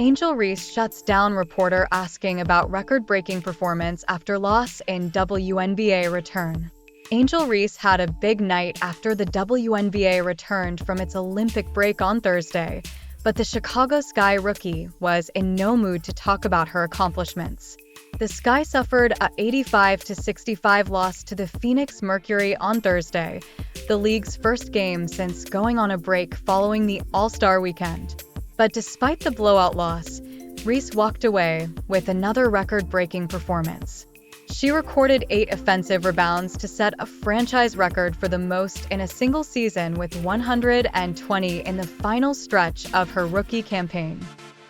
Angel Reese shuts down reporter asking about record-breaking performance after loss in WNBA return. Angel Reese had a big night after the WNBA returned from its Olympic break on Thursday, but the Chicago Sky rookie was in no mood to talk about her accomplishments. The Sky suffered a 85-65 loss to the Phoenix Mercury on Thursday, the league's first game since going on a break following the All-Star weekend. But despite the blowout loss, Reese walked away with another record-breaking performance. She recorded 8 offensive rebounds to set a franchise record for the most in a single season with 120 in the final stretch of her rookie campaign.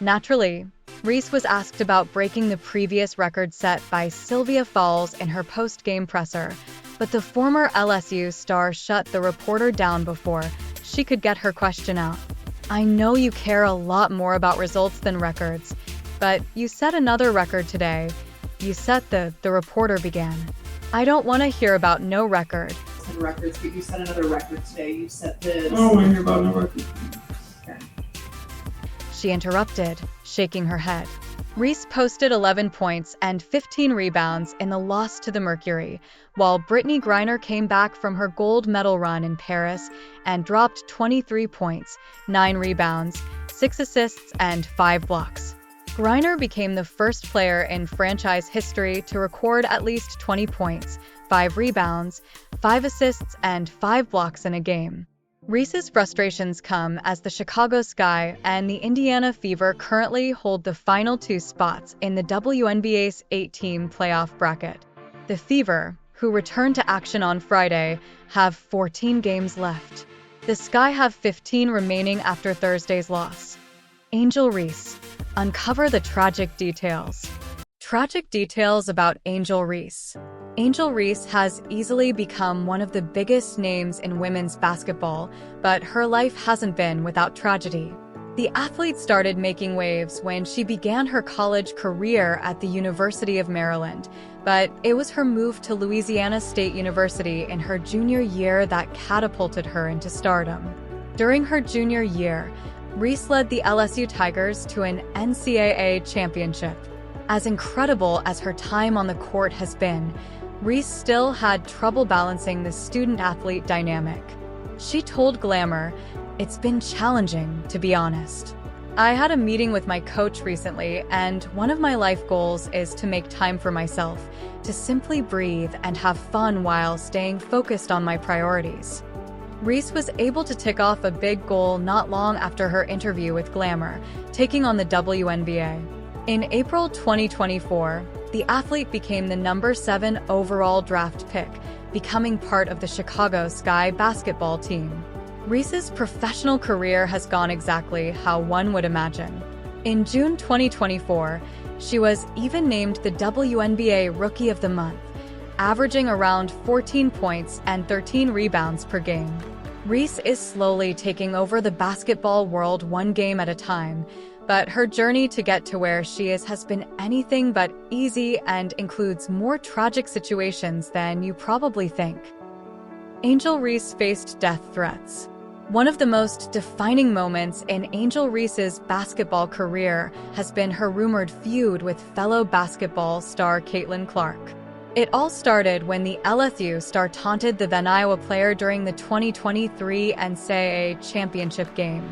Naturally, Reese was asked about breaking the previous record set by Sylvia Fowles in her post-game presser, but the former LSU star shut the reporter down before she could get her question out. "I know you care a lot more about results than records, but you set another record today. You set the reporter began. "I don't want to hear about no record." Records, but you set another record today. You set this. I don't want to hear about no record. Okay. She interrupted, shaking her head. Reese posted 11 points and 15 rebounds in the loss to the Mercury, while Brittany Griner came back from her gold medal run in Paris and dropped 23 points, 9 rebounds, 6 assists, and 5 blocks. Griner became the first player in franchise history to record at least 20 points, 5 rebounds, 5 assists, and 5 blocks in a game. Reese's frustrations come as the Chicago Sky and the Indiana Fever currently hold the final 2 spots in the WNBA's 8-team playoff bracket. The Fever, who return to action on Friday, have 14 games left. The Sky have 15 remaining after Thursday's loss. Angel Reese. Uncover the tragic details. Tragic details about Angel Reese. Angel Reese has easily become one of the biggest names in women's basketball, but her life hasn't been without tragedy. The athlete started making waves when she began her college career at the University of Maryland, but it was her move to Louisiana State University in her junior year that catapulted her into stardom. During her junior year, Reese led the LSU Tigers to an NCAA championship. As incredible as her time on the court has been, Reese still had trouble balancing the student-athlete dynamic. She told Glamour, "It's been challenging, to be honest. I had a meeting with my coach recently, and one of my life goals is to make time for myself, to simply breathe and have fun while staying focused on my priorities." Reese was able to tick off a big goal not long after her interview with Glamour, taking on the WNBA. In April 2024, the athlete became the number 7 overall draft pick, becoming part of the Chicago Sky basketball team. Reese's professional career has gone exactly how one would imagine. In June 2024, she was even named the WNBA Rookie of the Month, averaging around 14 points and 13 rebounds per game. Reese is slowly taking over the basketball world one game at a time, but her journey to get to where she is has been anything but easy and includes more tragic situations than you probably think. Angel Reese faced death threats. One of the most defining moments in Angel Reese's basketball career has been her rumored feud with fellow basketball star Caitlin Clark. It all started when the LSU star taunted the then Iowa player during the 2023 NCAA championship game.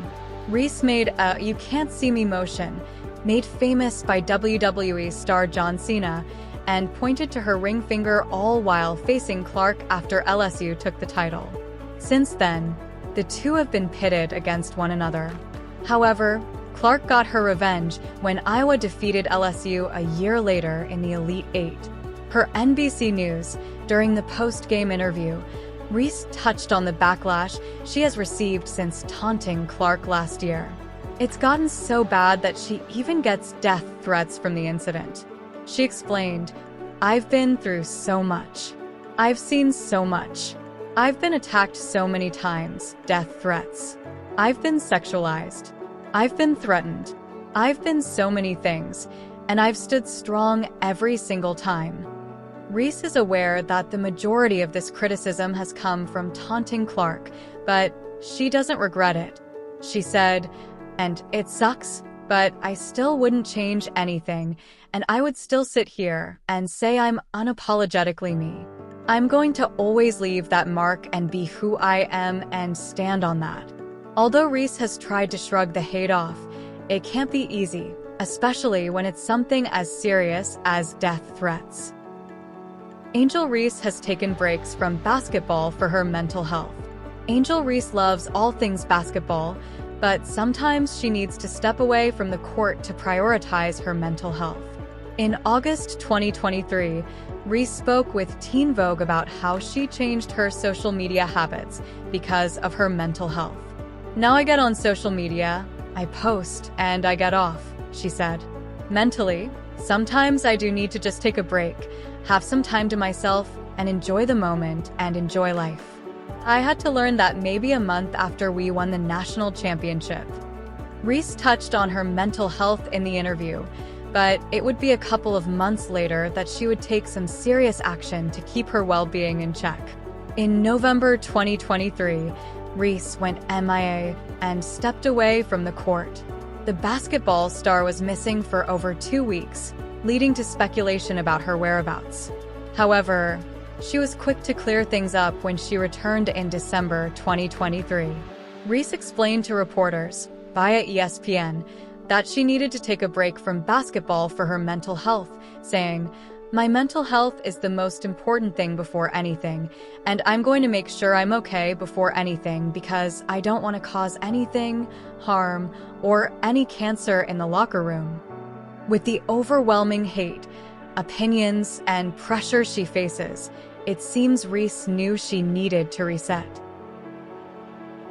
Reese made a "you can't see me" motion, made famous by WWE star John Cena, and pointed to her ring finger all while facing Clark after LSU took the title. Since then, the two have been pitted against one another. However, Clark got her revenge when Iowa defeated LSU a year later in the Elite Eight. Per NBC News, during the post-game interview, Reese touched on the backlash she has received since taunting Clark last year. It's gotten so bad that she even gets death threats from the incident. She explained, "I've been through so much. I've seen so much. I've been attacked so many times, death threats. I've been sexualized. I've been threatened. I've been so many things, and I've stood strong every single time." Reese is aware that the majority of this criticism has come from taunting Clark, but she doesn't regret it. She said, "And it sucks, But I still wouldn't change anything, and I would still sit here and say I'm unapologetically me. I'm going to always leave that mark and be who I am and stand on that. Although Reese has tried to shrug the hate off, it can't be easy, especially when it's something as serious as death threats. Angel Reese has taken breaks from basketball for her mental health. Angel Reese loves all things basketball, but sometimes she needs to step away from the court to prioritize her mental health. In August 2023, Reese spoke with Teen Vogue about how she changed her social media habits because of her mental health. "Now I get on social media, I post, and I get off," she said. "Mentally, sometimes I do need to just take a break, have some time to myself, and enjoy the moment and enjoy life. I had to learn that maybe a month after we won the national championship." Reese touched on her mental health in the interview, but it would be a couple of months later that she would take some serious action to keep her well-being in check. In November 2023, Reese went MIA and stepped away from the court. The basketball star was missing for over 2 weeks, leading to speculation about her whereabouts. However, she was quick to clear things up when she returned in December 2023. Reese explained to reporters, via ESPN, that she needed to take a break from basketball for her mental health, saying, "My mental health is the most important thing before anything, and I'm going to make sure I'm okay before anything because I don't want to cause anything, harm, or any cancer in the locker room." With the overwhelming hate, opinions, and pressure she faces, it seems Reese knew she needed to reset.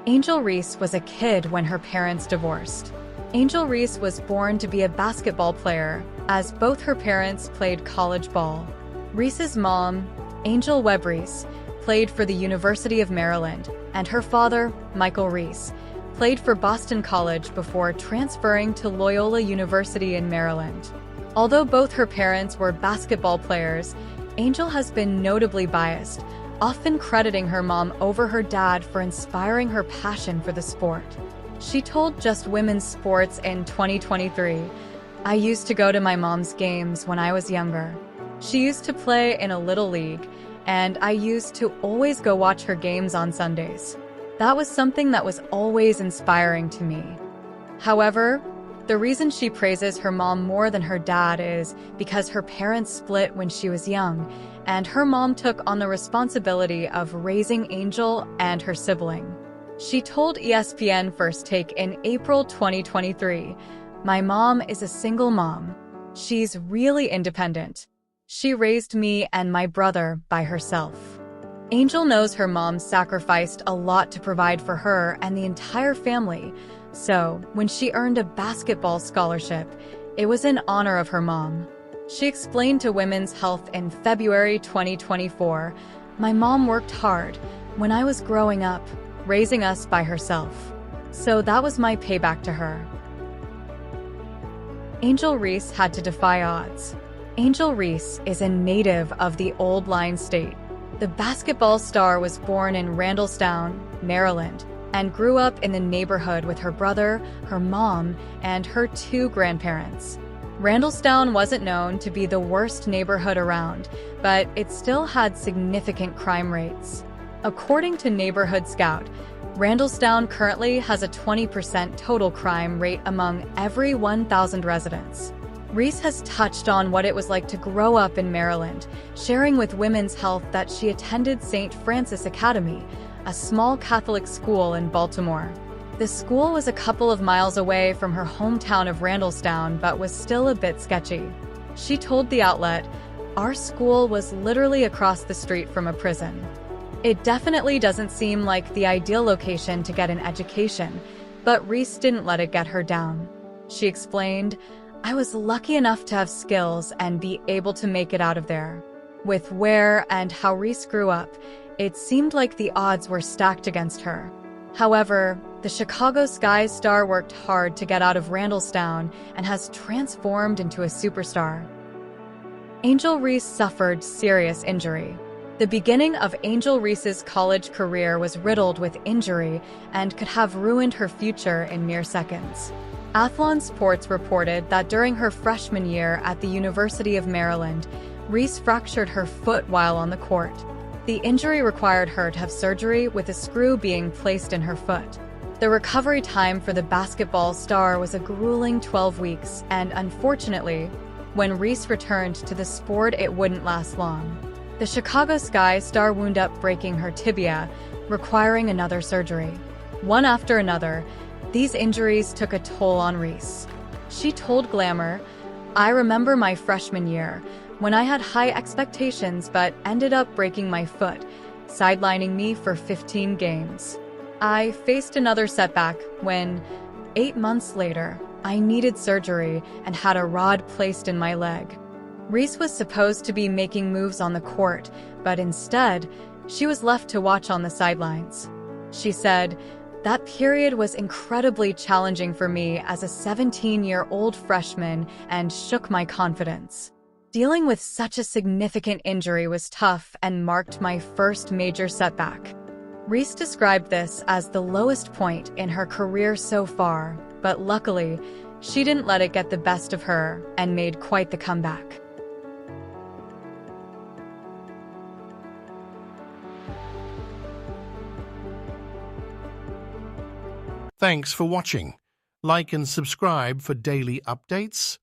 Angel Reese was a kid when her parents divorced. Angel Reese was born to be a basketball player, as both her parents played college ball. Reese's mom, Angel Webb Reese, played for the University of Maryland, and her father, Michael Reese, played for Boston College before transferring to Loyola University in Maryland. Although both her parents were basketball players, Angel has been notably biased, often crediting her mom over her dad for inspiring her passion for the sport. She told Just Women's Sports in 2023, "I used to go to my mom's games when I was younger. She used to play in a little league, and I used to always go watch her games on Sundays. That was something that was always inspiring to me." However, the reason she praises her mom more than her dad is because her parents split when she was young, and her mom took on the responsibility of raising Angel and her sibling. She told ESPN First Take in April 2023, "My mom is a single mom. She's really independent. She raised me and my brother by herself." Angel knows her mom sacrificed a lot to provide for her and the entire family, so when she earned a basketball scholarship, it was in honor of her mom. She explained to Women's Health in February 2024, "My mom worked hard when I was growing up, raising us by herself. So that was my payback to her." Angel Reese had to defy odds. Angel Reese is a native of the Old Line State. The basketball star was born in Randallstown, Maryland, and grew up in the neighborhood with her brother, her mom, and her 2 grandparents. Randallstown wasn't known to be the worst neighborhood around, but it still had significant crime rates. According to Neighborhood Scout, Randallstown currently has a 20% total crime rate among every 1,000 residents. Reese has touched on what it was like to grow up in Maryland, sharing with Women's Health that she attended St. Francis Academy, a small Catholic school in Baltimore. The school was a couple of miles away from her hometown of Randallstown, but was still a bit sketchy. She told the outlet, "Our school was literally across the street from a prison. It definitely doesn't seem like the ideal location to get an education, but Reese didn't let it get her down." She explained, "I was lucky enough to have skills and be able to make it out of there." With where and how Reese grew up, it seemed like the odds were stacked against her. However, the Chicago Sky star worked hard to get out of Randallstown and has transformed into a superstar. Angel Reese suffered serious injury. The beginning of Angel Reese's college career was riddled with injury and could have ruined her future in mere seconds. Athlon Sports reported that during her freshman year at the University of Maryland, Reese fractured her foot while on the court. The injury required her to have surgery, with a screw being placed in her foot. The recovery time for the basketball star was a grueling 12 weeks, and unfortunately, when Reese returned to the sport, it wouldn't last long. The Chicago Sky star wound up breaking her tibia, requiring another surgery. One after another, these injuries took a toll on Reese. She told Glamour, "I remember my freshman year, when I had high expectations but ended up breaking my foot, sidelining me for 15 games. I faced another setback when, 8 months later, I needed surgery and had a rod placed in my leg." Reese was supposed to be making moves on the court, but instead, she was left to watch on the sidelines. She said, "That period was incredibly challenging for me as a 17-year-old freshman and shook my confidence. Dealing with such a significant injury was tough and marked my first major setback." Reese described this as the lowest point in her career so far, but luckily, she didn't let it get the best of her and made quite the comeback. Thanks for watching. Like and subscribe for daily updates.